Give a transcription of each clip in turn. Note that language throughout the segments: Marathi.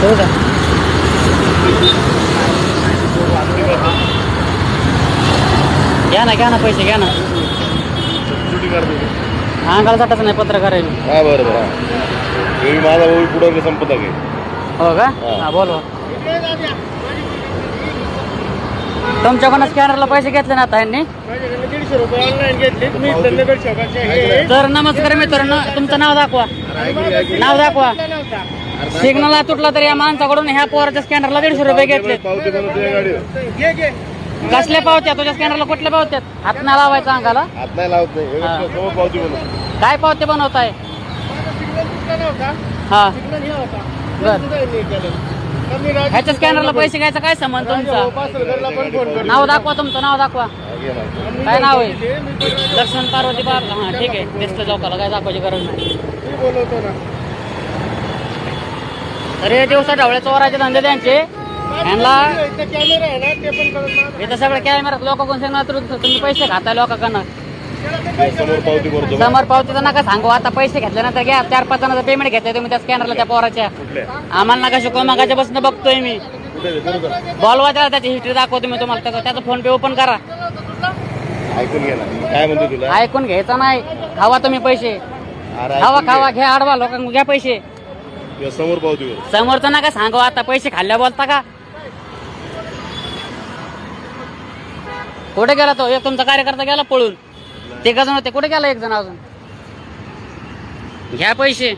हो का? घ्या ना पैसे घ्या ना. अंगाला जाटाच नाही पत्रकार आहे मी. हा बरं बरं. माझा भाऊ पुढे संपत आहे. हो का? हा बोलवा. तुमच्याकडून स्कॅनरला पैसे घेतले ना आता यांनी? 150 रुपये ऑनलाईन घेतले. तुम्ही नगर शोभाचे तर नमस्कार मित्रांनो, तुमचं नाव दाखवा. नाव दाखवा. सिग्नलला तुटला तरी या माणसाकडून ह्या पोराच्या स्कॅनरला 150 रुपये घेतले. पावती बनवते गाडी. घे कसल्या पावत्या तुझ्या स्कॅनरला? कुठल्या पावत्यात? हात नाही लावायचा अंगाला. हात नाही लावत नाही. समोर पावती बनवतो. काय पावते बनवताय? हा बर. ह्याच्या स्कॅनरला पैसे घ्यायचा काय संबंध तुमचा? नाव दाखवा तुमचं. नाव दाखवा. काय नाव आहे? दर्शन पार्वती बाग. हा ठीक आहे. दिसलं चौकाला. काय दाखवायची गरज नाही. बोलवतो ना. अरे दिवसा ढवळे चोराचे धंदे त्यांचे. ह्यांना कॅमेरा आहे ना ते पण करत इथं सगळं कॅमेरा लोकांकडून सांगणार तुम्ही पैसे खाताय लोकांना. समोर पावती करतो. समोर पावतीचं नका सांगू. आता पैसे घेतल्यानंतर घ्या. 4-5 जणांचं पेमेंट घेतलं तुम्ही त्या स्कॅनरला त्या पोराच्या. आम्हाला नका शिकवा. मागाच्या बसनं बघतोय मी. बोलवा त्याला. त्याची हिस्ट्री दाखवतो मी तुम्हाला. त्याचा फोन पे ओपन करा. ऐकून घे ना काय म्हणतो तुला. ऐकून घ्यायचं नाही. खावा तुम्ही पैसे. खावा घ्या. आडवा लोकांना घ्या पैसे. समोर पावती कर. समोरचं नका सांगू. आता पैसे खाल्ल्या बोलता का? कुठे गेला तो? एक तुमचा कार्यकर्ता गेला पळून. ते जण होते. कुठे गेला एक जण अजून? घ्या पैसे.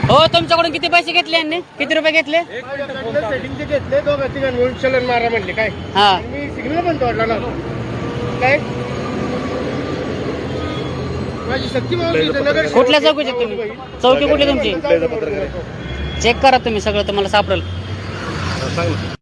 हो तुमच्याकडून किती पैसे घेतले यांनी? किती रुपये घेतले? सेटिंगचे घेतले. दोघं तिघांनी मिळून चलन मारा म्हणले. काय हा मी सिग्नल पण तोडला ना. काय माझी शक्ती नगर कुठल्या चौकीचे तुम्ही? चौकी कुठली तुमची? चेक करा तुम्ही. सगळं तुम्हाला सापडेल. सांग ना.